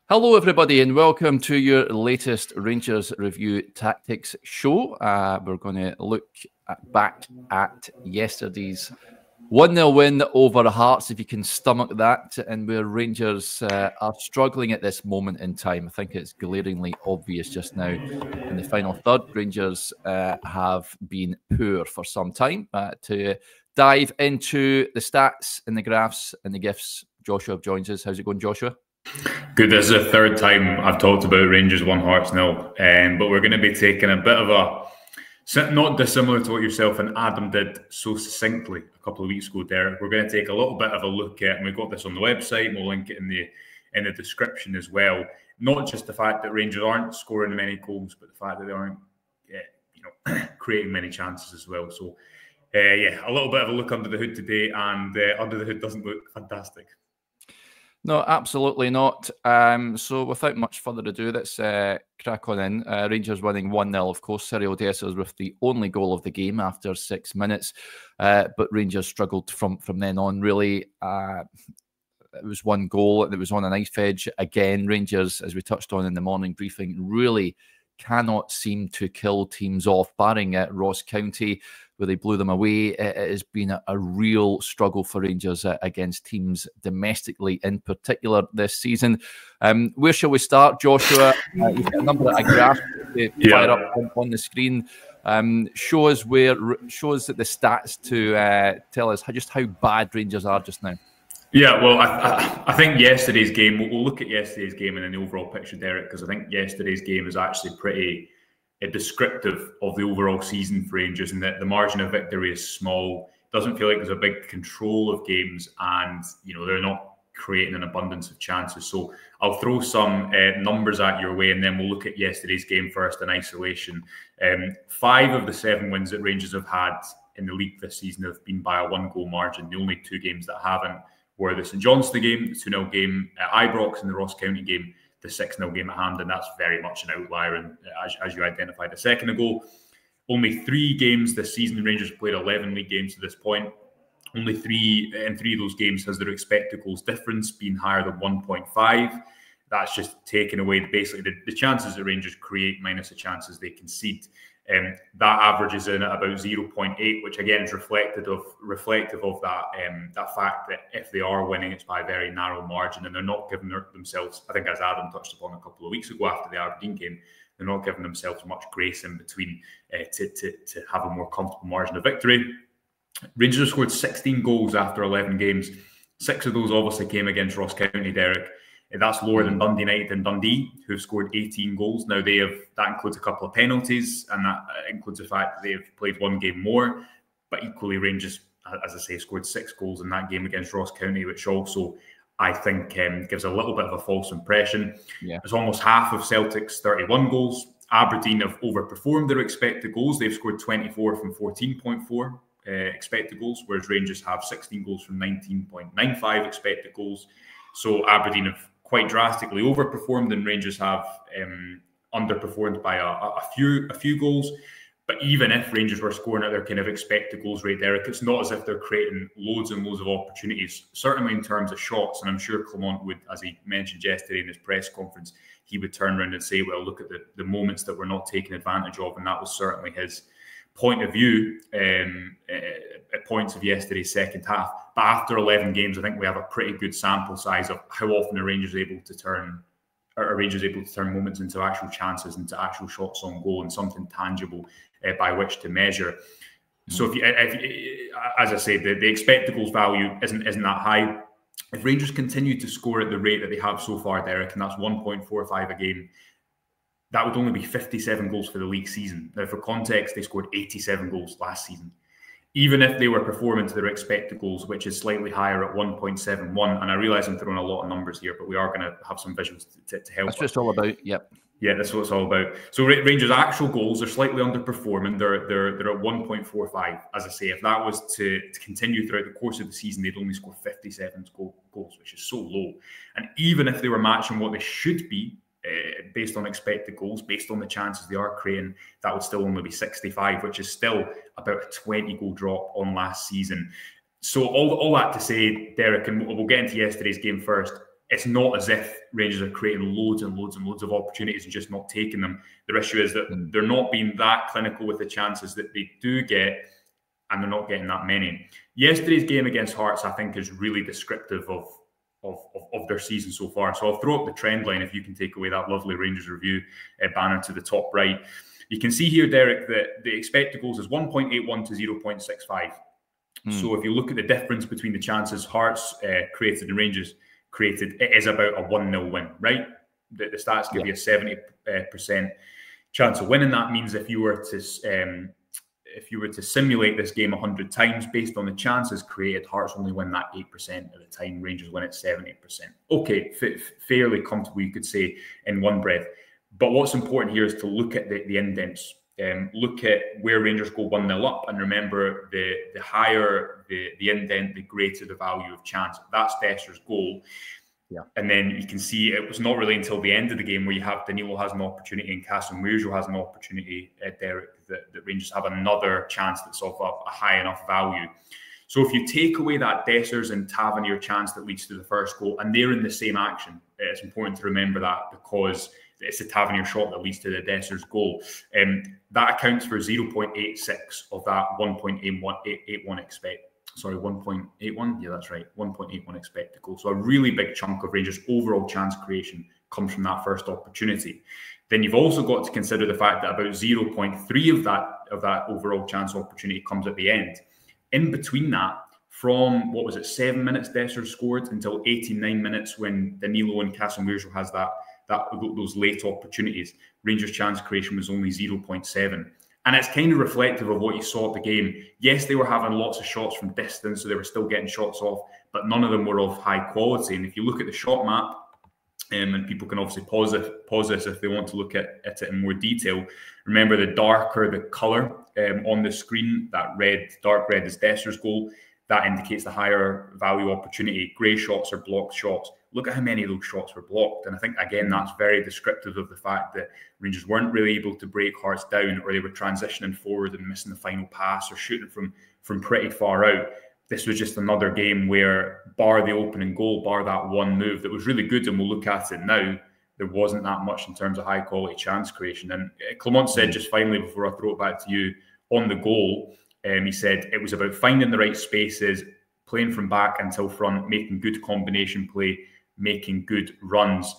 Hello, everybody, and welcome to your latest Rangers Review Tactics show. We're going to look back at yesterday's 1-0 win over Hearts, if you can stomach that, and where Rangers are struggling at this moment in time. I think it's glaringly obvious just now in the final third. Rangers have been poor for some time. To dive into the stats and the graphs and the GIFs, Joshua joins us. How's it going, Joshua? Good. This is the third time I've talked about Rangers 1 Hearts 0, but we're going to be taking a bit of a, not dissimilar to what yourself and Adam did so succinctly a couple of weeks ago, Derek. We're going to take a little bit of a look at, and we've got this on the website, and we'll link it in the description as well. Not just the fact that Rangers aren't scoring many goals, but the fact that they aren't, creating many chances as well. So, a little bit of a look under the hood today, and under the hood doesn't look fantastic. No, absolutely not. So without much further ado, let's crack on in. Rangers winning 1-0, of course. Cyril Dessers with the only goal of the game after 6 minutes. But Rangers struggled from then on, really. It was one goal, and it was on a knife edge. Again, Rangers, as we touched on in the morning briefing, really cannot seem to kill teams off, barring Ross County, where they blew them away. It has been a real struggle for Rangers against teams domestically in particular this season. Where shall we start, Joshua? You've got a number of graphs to fire up on the screen. Show us the stats to tell us just how bad Rangers are just now. Yeah, well, I think yesterday's game, we'll look at yesterday's game and then the overall picture, Derek, because I think yesterday's game is actually pretty descriptive of the overall season for Rangers, and that the margin of victory is small. Doesn't feel like there's a big control of games, and they're not creating an abundance of chances. So I'll throw some numbers at your way, and then we'll look at yesterday's game first in isolation. 5 of the 7 wins that Rangers have had in the league this season have been by a 1-goal margin. The only 2 games that haven't were the St Johnstone game, the 2-0 game at Ibrox, and the Ross County game, the 6-0 game at Hampden. That's very much an outlier, and as you identified a second ago, only 3 games this season. Rangers have played 11 league games to this point. Only 3 of those games has their expected goals difference been higher than 1.5. That's just taken away basically the chances that Rangers create minus the chances they concede. That averages in at about 0.8, which again is reflective of that fact that if they are winning, it's by a very narrow margin, and they're not giving themselves, I think as Adam touched upon a couple of weeks ago after the Aberdeen game, they're not giving themselves much grace in between to have a more comfortable margin of victory. Rangers have scored 16 goals after 11 games. 6 of those obviously came against Ross County, Derek. That's lower than Dundee United and Dundee, who have scored 18 goals. Now, that includes a couple of penalties, and that includes the fact that they've played 1 game more. But equally, Rangers, as I say, scored 6 goals in that game against Ross County, which also, I think, gives a little bit of a false impression. Yeah. It's almost half of Celtic's 31 goals. Aberdeen have overperformed their expected goals. They've scored 24 from 14.4 expected goals, whereas Rangers have 16 goals from 19.95 expected goals. So Aberdeen have quite drastically overperformed, and Rangers have underperformed by a few goals. But even if Rangers were scoring at their kind of expected goals rate, Derek, it's not as if they're creating loads and loads of opportunities, certainly in terms of shots. And I'm sure Clement would, as he mentioned yesterday in his press conference, he would turn around and say, well, look at the moments that we're not taking advantage of. And that was certainly his point of view at points of yesterday's second half. But after 11 games, I think we have a pretty good sample size of how often are Rangers able to turn moments into actual chances, into actual shots on goal, and something tangible by which to measure. So if as I say, the expected goals value isn't that high. If Rangers continue to score at the rate that they have so far, Derek, and that's 1.45 a game, that would only be 57 goals for the league season. Now, for context, they scored 87 goals last season. Even if they were performing to their expected goals, which is slightly higher at 1.71, and I realise I'm throwing a lot of numbers here, but we are going to have some visuals to help. That's what it's all about, yep. Yeah, that's what it's all about. So Rangers' actual goals are slightly underperforming. They're at 1.45. As I say, if that was to continue throughout the course of the season, they'd only score 57 goals, which is so low. And even if they were matching what they should be, based on expected goals, based on the chances they are creating, that would still only be 65, which is still about a 20-goal drop on last season. So all that to say, Derek, and we'll get into yesterday's game first, it's not as if Rangers are creating loads and loads and loads of opportunities and just not taking them. The issue is that they're not being that clinical with the chances that they do get, and they're not getting that many. Yesterday's game against Hearts, I think, is really descriptive of their season so far. So I'll throw up the trend line if you can take away that lovely Rangers review banner to the top right. You can see here, Derek, that the expected goals is 1.81 to 0.65. So if you look at the difference between the chances Hearts created and Rangers created, it is about a 1-0 win, right? The stats give you a 70% chance of winning. That means if you were to simulate this game 100 times based on the chances created, Hearts only win that 8% of the time. Rangers win it 70%. Okay, fairly comfortable, you could say, in one breath. But what's important here is to look at the indents. Look at where Rangers go 1-0 up, and remember the higher the indent, the greater the value of chance. That's Desser's goal. Yeah. And then you can see it was not really until the end of the game where you have Danilo has an opportunity and Casemiro has an opportunity, Derek, that Rangers have another chance that's of a high enough value. So if you take away that Dessers and Tavernier chance that leads to the first goal, and they're in the same action, it's important to remember that, because it's the Tavernier shot that leads to the Dessers goal. That accounts for 0.86 of that 1.81 expect. Sorry, 1.81? Yeah, that's right. 1.81 expected goal. So a really big chunk of Rangers' overall chance creation comes from that first opportunity. Then you've also got to consider the fact that about 0.3 of that overall chance opportunity comes at the end. In between that, from, 7 minutes Dessers scored until 89 minutes when Danilo and Casemiro has those late opportunities, Rangers' chance creation was only 0.7. And it's kind of reflective of what you saw at the game. Yes, they were having lots of shots from distance, so they were still getting shots off, but none of them were of high quality. And if you look at the shot map, and people can obviously pause this if they want to look at it in more detail. Remember, the darker the colour on the screen, that dark red is Desser's goal. That indicates the higher value opportunity. Grey shots are blocked shots. Look at how many of those shots were blocked. And I think, again, that's very descriptive of the fact that Rangers weren't really able to break Hearts down, or they were transitioning forward and missing the final pass or shooting from pretty far out. This was just another game where, bar the opening goal, bar that one move that was really good, and we'll look at it now, there wasn't that much in terms of high-quality chance creation. And Clement said, just finally, before I throw it back to you, on the goal, he said it was about finding the right spaces, playing from back until front, making good combination play, making good runs.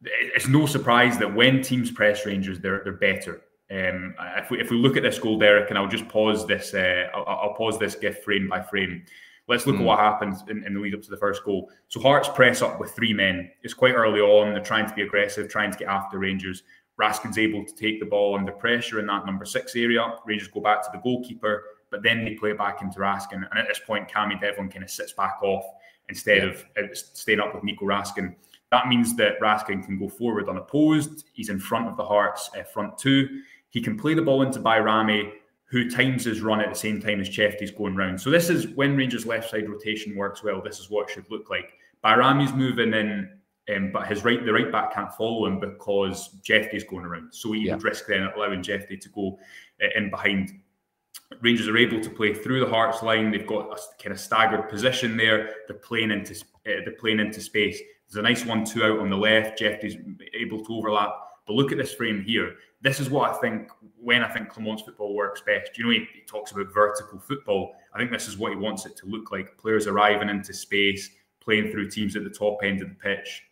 It's no surprise that when teams press Rangers, they're better. If we look at this goal, Derek, and I'll just pause this, I'll pause this GIF frame by frame. Let's look at what happened in the lead up to the first goal. So Hearts press up with 3 men. It's quite early on. They're trying to be aggressive, trying to get after Rangers. Raskin's able to take the ball under pressure in that number 6 area. Rangers go back to the goalkeeper, but then they play it back into Raskin. And at this point, Cammy Devlin kind of sits back off instead of staying up with Nico Raskin. That means that Raskin can go forward unopposed. He's in front of the Hearts front 2. He can play the ball into Bayrami, who times his run at the same time as Chefty's going round. So this is when Rangers' left side rotation works well. This is what it should look like. Bayrami's moving in, but the right back can't follow him because Chefty's going around. So he would risk then allowing Chefty to go in behind. Rangers are able to play through the Hearts line. They've got a kind of staggered position there. They're playing into space. There's a nice 1-2 out on the left. Chefty's able to overlap. But look at this frame here. This is what I think Clement's football works best. You know, he talks about vertical football. I think this is what he wants it to look like. Players arriving into space, playing through teams at the top end of the pitch,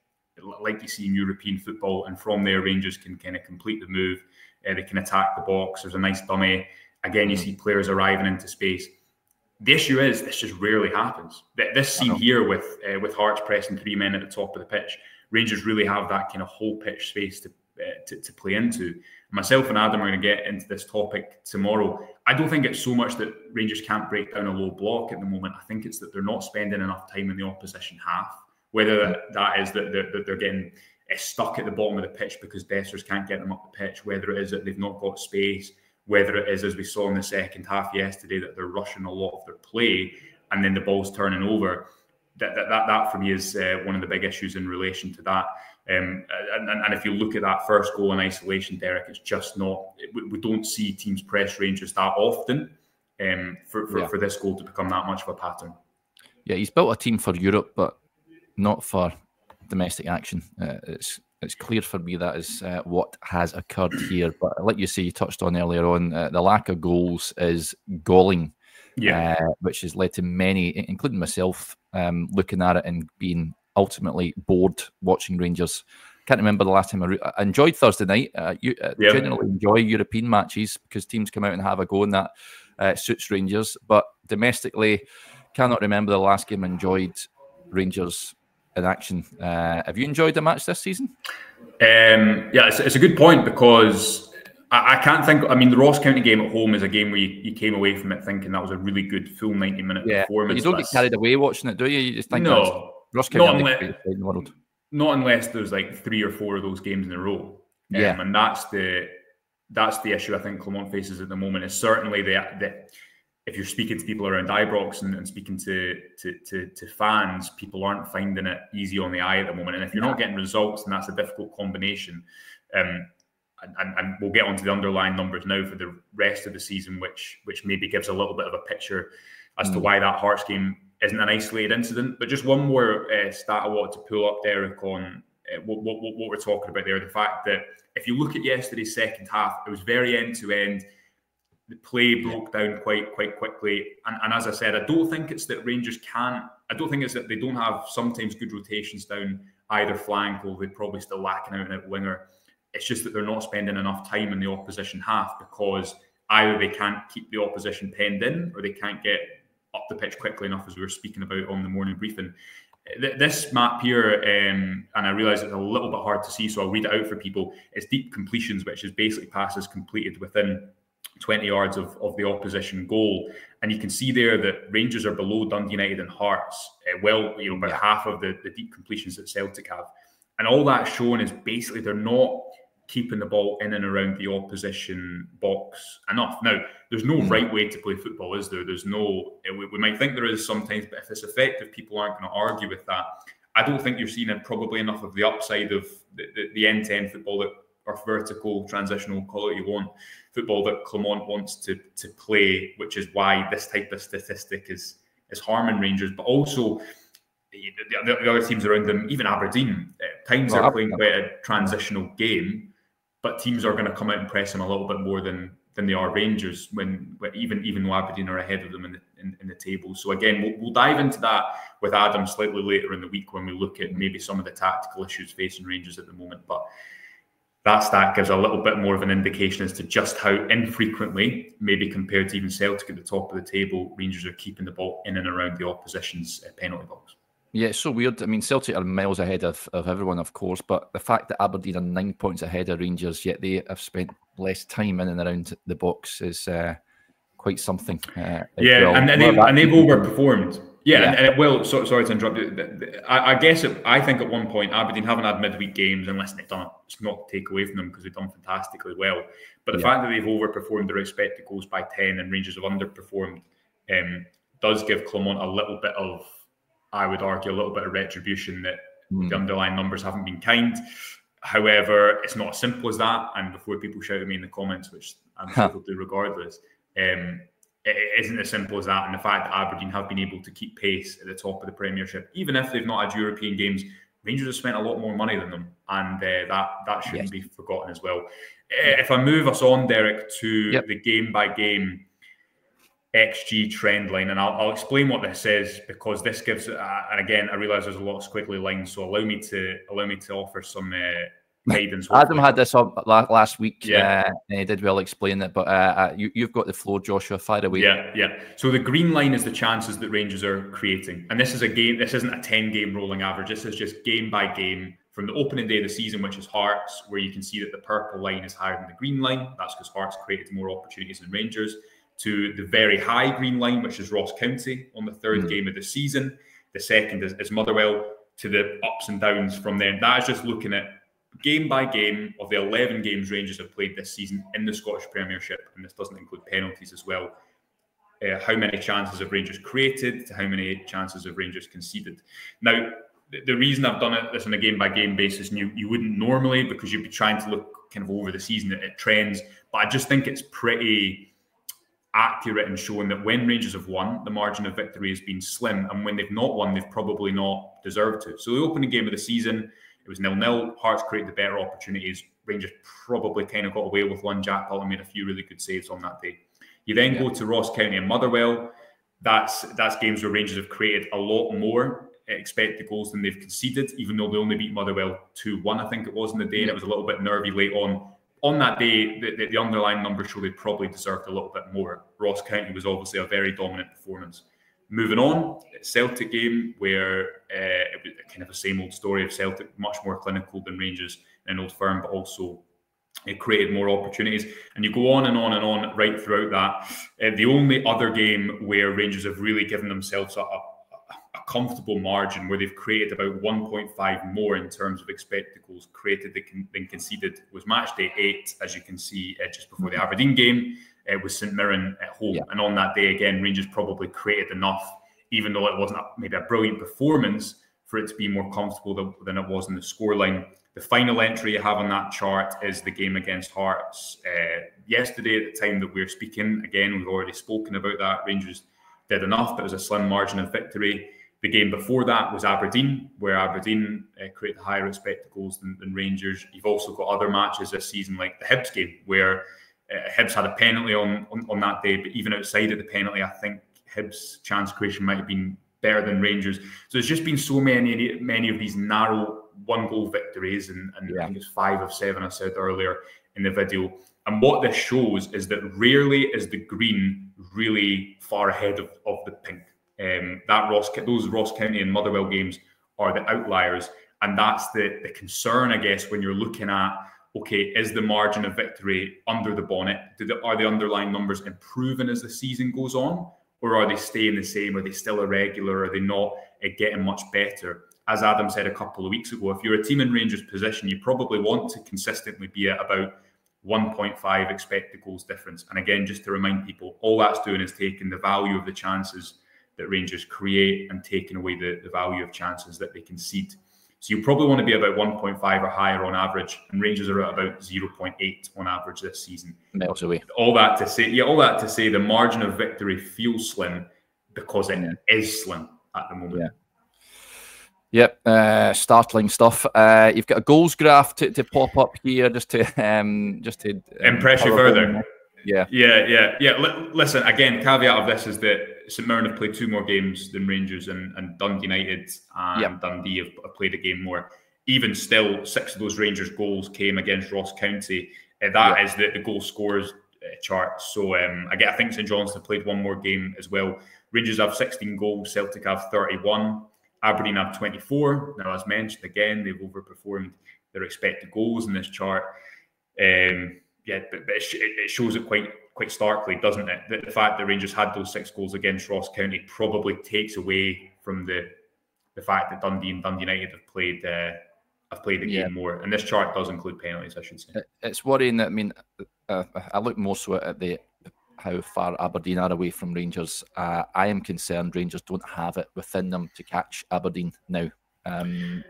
like you see in European football. And from there, Rangers can kind of complete the move. They can attack the box. There's a nice dummy. Again, you see players arriving into space. The issue is this just rarely happens. This scene here with Hearts pressing 3 men at the top of the pitch, Rangers really have that kind of whole pitch space to play into. Myself and Adam are going to get into this topic tomorrow. I don't think it's so much that Rangers can't break down a low block at the moment. I think it's that they're not spending enough time in the opposition half. Whether that is that they're getting stuck at the bottom of the pitch because Dessers can't get them up the pitch, whether it is that they've not got space, whether it is, as we saw in the second half yesterday, that they're rushing a lot of their play and then the ball's turning over. That for me is one of the big issues in relation to that. And if you look at that first goal in isolation, Derek, it's just not. We don't see teams press Rangers that often for this goal to become that much of a pattern. Yeah, he's built a team for Europe, but not for domestic action. It's clear for me that is what has occurred here. But like you say, you touched on earlier on, the lack of goals is galling, which has led to many, including myself, looking at it and being ultimately bored watching Rangers. Can't remember the last time I enjoyed Thursday night. Generally enjoy European matches because teams come out and have a go, and that suits Rangers. But domestically, cannot remember the last game I enjoyed Rangers in action. Have you enjoyed the match this season? It's a good point because I can't think. I mean, the Ross County game at home is a game where you came away from it thinking that was a really good full 90-minute performance. But you don't get carried away watching it, do you? You just think Ross County are the greatest side in the world. Not unless there's like 3 or 4 of those games in a row. And that's the issue I think Clermont faces at the moment. Is certainly the if you're speaking to people around Ibrox and speaking to fans, people aren't finding it easy on the eye at the moment. And if you're not getting results, then that's a difficult combination. And we'll get onto the underlying numbers now for the rest of the season, which maybe gives a little bit of a picture as to why that Hearts game isn't an isolated incident. But just one more stat I wanted to pull up, Derek, on what we're talking about there. The fact that if you look at yesterday's second half, it was very end-to-end. The play broke down quite quickly. And as I said, I don't think it's that Rangers can't. I don't think it's that they don't have sometimes good rotations down either flank, or they're probably still lacking out and out winger. It's just that they're not spending enough time in the opposition half because either they can't keep the opposition penned in or they can't get up the pitch quickly enough, as we were speaking about on the morning briefing. This map here, and I realise it's a little bit hard to see, so I'll read it out for people. It's deep completions, which is basically passes completed within 20 yards of the opposition goal. And you can see there that Rangers are below Dundee United and Hearts, about half of the deep completions that Celtic have. And all that's shown is basically they're not keeping the ball in and around the opposition box enough. Now, there's no right way to play football, is there? There's no, we might think there is sometimes, but if it's effective, people aren't going to argue with that. I don't think you're seeing it probably enough of the upside of the end-to-end football that, or vertical, transitional, call it you want, football that Clermont wants to play, which is why this type of statistic is harming Rangers. But also, the other teams around them, even Aberdeen, times are playing quite a transitional game, but teams are going to come out and press them a little bit more than they are Rangers, when even though Aberdeen are ahead of them in the table. So again, we'll dive into that with Adam slightly later in the week when we look at maybe some of the tactical issues facing Rangers at the moment. But that stat gives a little bit more of an indication as to just how infrequently, maybe compared to even Celtic at the top of the table, Rangers are keeping the ball in and around the opposition's penalty box. Yeah, it's so weird. I mean, Celtic are miles ahead of everyone, of course, but the fact that Aberdeen are 9 points ahead of Rangers, yet they have spent less time in and around the box, is quite something. And they've overperformed. And it will. Sorry to interrupt you. I guess I think at one point Aberdeen haven't had midweek games, unless they've done it. It's not to take away from them because they've done fantastically well. But the fact that they've overperformed their expected goals by 10 and Rangers have underperformed does give Clermont a little bit of, I would argue, a little bit of retribution that the underlying numbers haven't been kind. However, it's not as simple as that. And before people shout at me in the comments, which I'm sure they'll do regardless, it isn't as simple as that. And the fact that Aberdeen have been able to keep pace at the top of the Premiership, even if they've not had European games, Rangers have spent a lot more money than them. And that shouldn't be forgotten as well. If I move us on, Derek, to the game-by-game XG trend line, and I'll explain what this is, because this gives, and again, I realise there's a lot of squiggly lines, so allow me to offer some guidance. Adam had this up last week, and he did well explain it, but you've got the floor, Joshua. Fire away. So the green line is the chances that Rangers are creating, and this is a game. This isn't a 10-game rolling average. This is just game by game from the opening day of the season, which is Hearts, where you can see that the purple line is higher than the green line. That's because Hearts created more opportunities than Rangers. To the very high green line, which is Ross County on the third game of the season. The second is Motherwell, to the ups and downs from there. That is just looking at game by game of the 11 games Rangers have played this season in the Scottish Premiership, and this doesn't include penalties as well. How many chances have Rangers created to how many chances have Rangers conceded? Now, the reason I've done this on a game by game basis, and you wouldn't normally, because you'd be trying to look kind of over the season at trends, but I just think it's pretty accurate in showing that when Rangers have won, the margin of victory has been slim, and when they've not won, they've probably not deserved to. So the opening game of the season, it was 0-0. Hearts created the better opportunities. Rangers probably kind of got away with one. Jack Butler made a few really good saves on that day. You then go to Ross County and Motherwell. That's games where Rangers have created a lot more expected goals than they've conceded, even though they only beat Motherwell 2-1, I think it was in the day, and it was a little bit nervy late on. On that day, the underlying numbers show they probably deserved a little bit more. Ross County was obviously a very dominant performance. Moving on, Celtic game, where it was kind of the same old story of Celtic, much more clinical than Rangers in Old Firm, but also it created more opportunities. And you go on and on and on right throughout that. The only other game where Rangers have really given themselves a comfortable margin, where they've created about 1.5 more in terms of expected goals created than conceded, was match day 8, as you can see just before the Aberdeen game. It was St Mirren at home. Yeah. And on that day, again, Rangers probably created enough, even though it wasn't maybe a brilliant performance, for it to be more comfortable than it was in the scoreline. The final entry you have on that chart is the game against Hearts yesterday at the time that we're speaking. Again, we've already spoken about that. Rangers did enough, but it was a slim margin of victory. The game before that was Aberdeen, where Aberdeen created higher expected goals than Rangers. You've also got other matches this season, like the Hibs game, where Hibs had a penalty on that day, but even outside of the penalty, I think Hibs' chance creation might have been better than Rangers. So there's just been so many of these narrow one-goal victories, and I think it's 5 of 7, I said earlier in the video. And what this shows is that rarely is the green really far ahead of the pink. Those Ross County and Motherwell games are the outliers, and that's the concern, I guess, when you're looking at, okay, is the margin of victory under the bonnet? Are the underlying numbers improving as the season goes on, or are they staying the same? Are they still irregular? Are they not getting much better? As Adam said a couple of weeks ago, if you're a team in Rangers' position, you probably want to consistently be at about 1.5 expected goals difference. And again, just to remind people, all that's doing is taking the value of the chances that Rangers create and taking away the value of chances that they concede. So you probably want to be about 1.5 or higher on average, and Rangers are at about 0.8 on average this season. Miles away. All that to say, the margin of victory feels slim because it is slim at the moment. Yep, startling stuff. You've got a goals graph to pop up here just to impress you further. Yeah. Listen, again, caveat of this is that St Mirren have played 2 more games than Rangers, and Dundee United and Dundee have played a game more. Even still, 6 of those Rangers goals came against Ross County. That is the goal scorers chart. So again, I think St John's have played 1 more game as well. Rangers have 16 goals, Celtic have 31. Aberdeen have 24. Now, as mentioned, again, they've overperformed their expected goals in this chart. But it shows it quite starkly, doesn't it? The fact that Rangers had those 6 goals against Ross County probably takes away from the fact that Dundee and Dundee United have played the game more. And this chart does include penalties, I should say. It's worrying that, I mean, I look more so at how far Aberdeen are away from Rangers. I am concerned Rangers don't have it within them to catch Aberdeen now. Do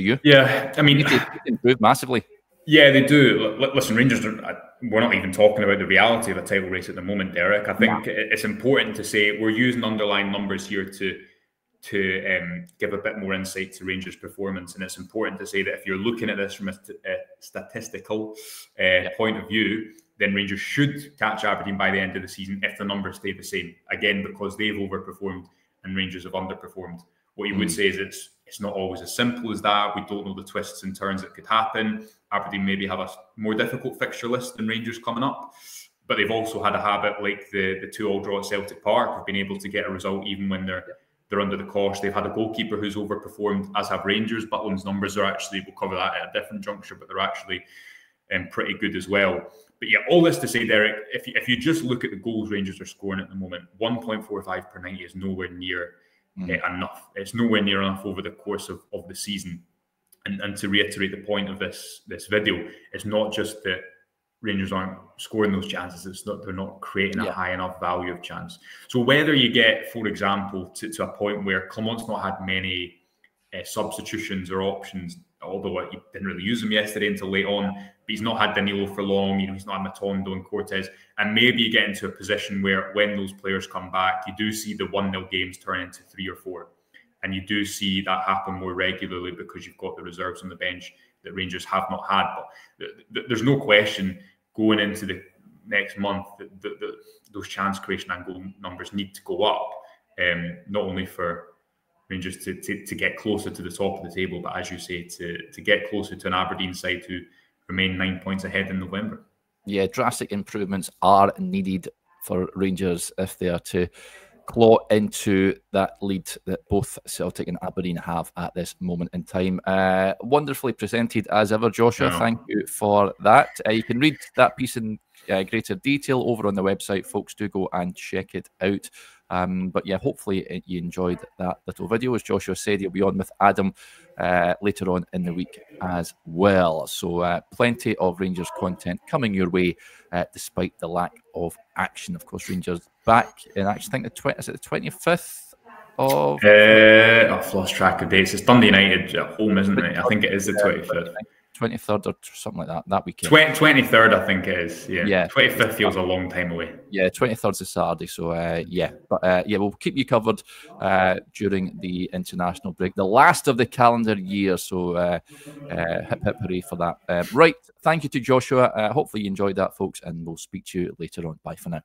you? Yeah, I mean, they improve massively. Yeah, they do. Listen, Rangers, we're not even talking about the reality of a title race at the moment, Derek. I think it's important to say we're using underlying numbers here to give a bit more insight to Rangers' performance. And it's important to say that if you're looking at this from a statistical point of view, then Rangers should catch Aberdeen by the end of the season if the numbers stay the same. Again, because they've overperformed and Rangers have underperformed. What you would say is it's not always as simple as that. We don't know the twists and turns that could happen. Aberdeen maybe have a more difficult fixture list than Rangers coming up, but they've also had a habit, like the 2-2 draw at Celtic Park, of being able to get a result even when they're under the cosh. They've had a goalkeeper who's overperformed, as have Rangers. Butland's numbers are actually, we'll cover that at a different juncture, but they're actually pretty good as well. But yeah, all this to say, Derek, if you just look at the goals Rangers are scoring at the moment, 1.45 per 90 is nowhere near enough. It's nowhere near enough over the course of the season. And to reiterate the point of this video, it's not just that Rangers aren't scoring those chances, it's that they're not creating a high enough value of chance. So whether you get, for example, to a point where Clement's not had many substitutions or options although he didn't really use him yesterday until late on. But he's not had Danilo for long. He's not had Matondo and Cortez. And maybe you get into a position where when those players come back, you do see the 1-0 games turn into 3 or 4. And you do see that happen more regularly because you've got the reserves on the bench that Rangers have not had. But there's no question going into the next month that those chance creation and goal numbers need to go up, not only for Rangers to get closer to the top of the table, but as you say, to get closer to an Aberdeen side who remain 9 points ahead in November. Yeah, drastic improvements are needed for Rangers if they are to claw into that lead that both Celtic and Aberdeen have at this moment in time. Wonderfully presented as ever, Joshua. Thank you for that. You can read that piece in greater detail over on the website, folks. Do go and check it out. But yeah, hopefully you enjoyed that little video. As Joshua said, he'll be on with Adam later on in the week as well. So plenty of Rangers content coming your way, despite the lack of action. Of course, Rangers back in action. I think is it the 25th of... I've lost track of dates. It's Dundee United at home, isn't it? I think it is the 25th. 23rd or something like that weekend. 23rd, I think it is. Yeah. 25th feels a long time away. Yeah, 23rd is Saturday. So, yeah. But, yeah, we'll keep you covered during the international break. The last of the calendar year. So, hip, hip, hooray for that. Right. Thank you to Joshua. Hopefully you enjoyed that, folks. And we'll speak to you later on. Bye for now.